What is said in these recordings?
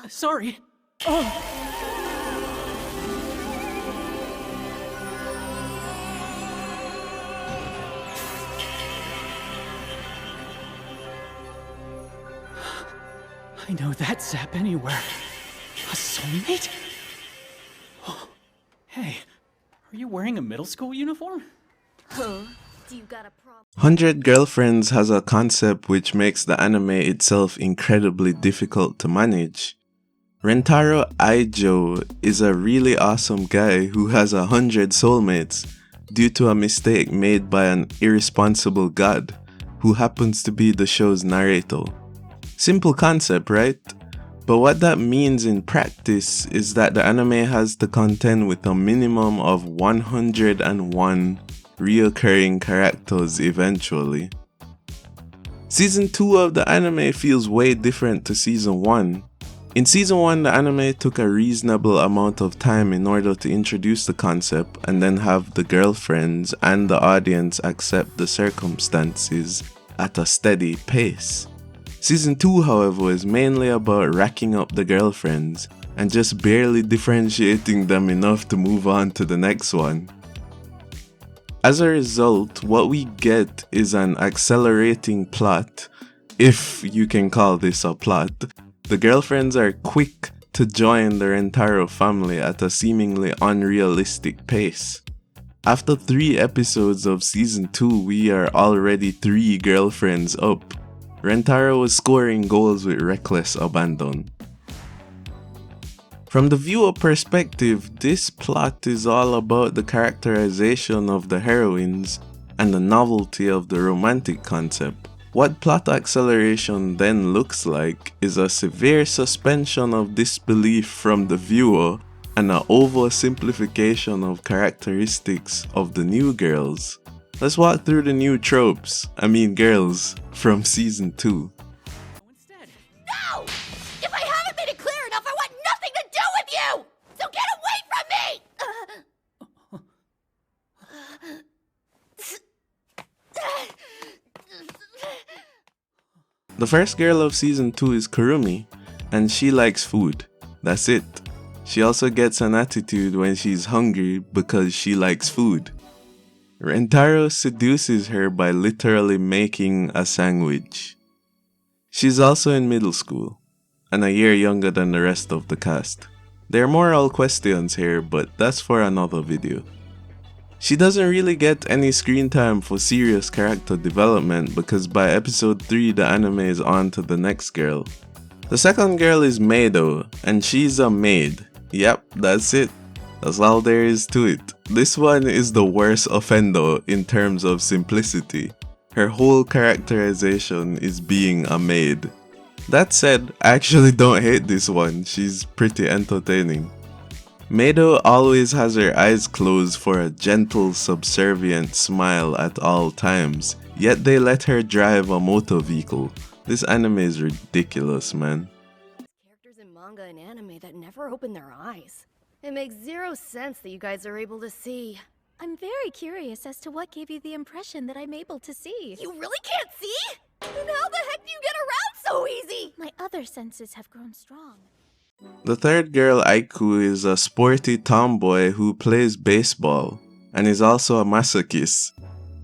Sorry. Oh. I know that sap anywhere. A soulmate? Oh. Hey, are you wearing a middle school uniform? Huh? Do you got a problem? 100 Girlfriends has a concept which makes the anime itself incredibly difficult to manage. Rentarou Aijo is a really awesome guy who has 100 soulmates due to a mistake made by an irresponsible god who happens to be the show's narrator. Simple concept, right? But what that means in practice is that the anime has to contend with a minimum of 101 reoccurring characters eventually. Season 2 of the anime feels way different to Season 1. In Season 1, the anime took a reasonable amount of time in order to introduce the concept and then have the girlfriends and the audience accept the circumstances at a steady pace. Season 2, however, is mainly about racking up the girlfriends and just barely differentiating them enough to move on to the next one. As a result, what we get is an accelerating plot, if you can call this a plot. The girlfriends are quick to join the Rentarou family at a seemingly unrealistic pace. After 3 episodes of Season 2, we are already 3 girlfriends up. Rentarou was scoring goals with reckless abandon. From the viewer perspective, this plot is all about the characterization of the heroines and the novelty of the romantic concept. What plot acceleration then looks like is a severe suspension of disbelief from the viewer and an oversimplification of characteristics of the new girls. Let's walk through the new girls, from Season 2. Instead. No! If I haven't made it clear enough, I want nothing to do with you! So get away from me! The first girl of Season 2 is Kurumi, and she likes food. That's it. She also gets an attitude when she's hungry because she likes food. Rentarou seduces her by literally making a sandwich. She's also in middle school, and a year younger than the rest of the cast. There are moral questions here, but that's for another video. She doesn't really get any screen time for serious character development because by episode 3 the anime is on to the next girl. The second girl is Meido, and she's a maid. Yep, that's it. That's all there is to it. This one is the worst offender in terms of simplicity. Her whole characterization is being a maid. That said, I actually don't hate this one, she's pretty entertaining. Meido always has her eyes closed for a gentle, subservient smile at all times, yet they let her drive a motor vehicle. This anime is ridiculous, man. Characters in manga and anime that never open their eyes. It makes zero sense that you guys are able to see. I'm very curious as to what gave you the impression that I'm able to see. You really can't see? Then how the heck do you get around so easy? My other senses have grown strong. The third girl, Iku, is a sporty tomboy who plays baseball and is also a masochist.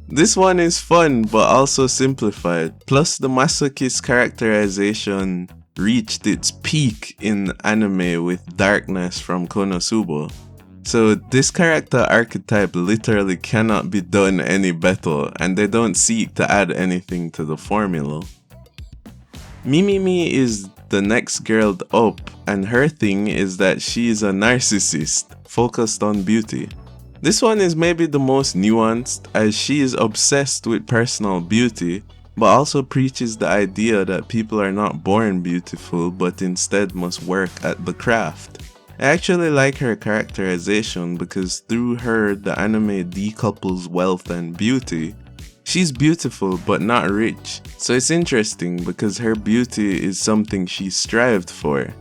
This one is fun but also simplified, plus the masochist characterization reached its peak in anime with Darkness from Konosuba. So this character archetype literally cannot be done any better, and they don't seek to add anything to the formula. Mimimi is the next girl up, and her thing is that she is a narcissist focused on beauty. This one is maybe the most nuanced, as she is obsessed with personal beauty, but also preaches the idea that people are not born beautiful but instead must work at the craft. I actually like her characterization because through her the anime decouples wealth and beauty. She's beautiful but not rich, so it's interesting because her beauty is something she strived for.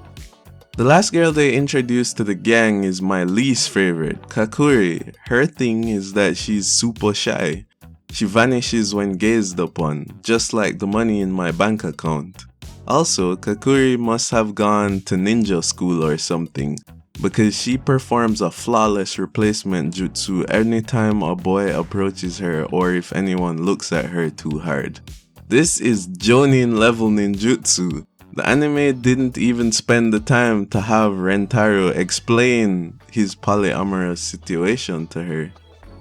The last girl they introduced to the gang is my least favorite, Kakure. Her thing is that she's super shy. She vanishes when gazed upon, just like the money in my bank account. Also, Kakure must have gone to ninja school or something, because she performs a flawless replacement jutsu anytime a boy approaches her or if anyone looks at her too hard. This is Jonin level ninjutsu. The anime didn't even spend the time to have Rentarou explain his polyamorous situation to her.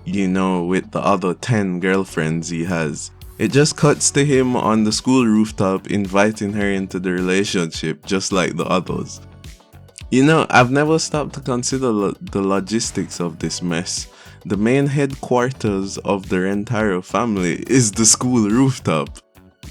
You know, with the other 10 girlfriends he has. It just cuts to him on the school rooftop inviting her into the relationship just like the others. You know, I've never stopped to consider the logistics of this mess. The main headquarters of the Rentarou family is the school rooftop.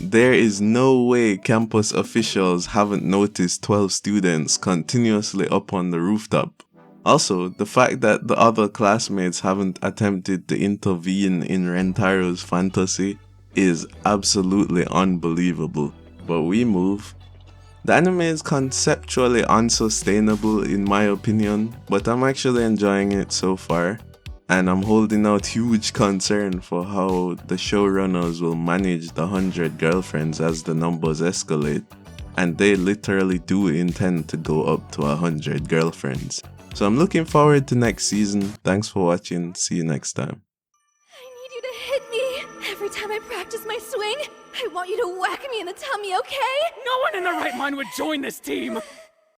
There is no way campus officials haven't noticed 12 students continuously up on the rooftop. Also, the fact that the other classmates haven't attempted to intervene in Rentarou's fantasy is absolutely unbelievable. But we move. The anime is conceptually unsustainable in my opinion, but I'm actually enjoying it so far. And I'm holding out huge concern for how the showrunners will manage the 100 girlfriends as the numbers escalate. And they literally do intend to go up to 100 girlfriends. So I'm looking forward to next season. Thanks for watching. See you next time. I need you to hit me. Every time I practice my swing, I want you to whack me in the tummy, okay? No one in their right mind would join this team!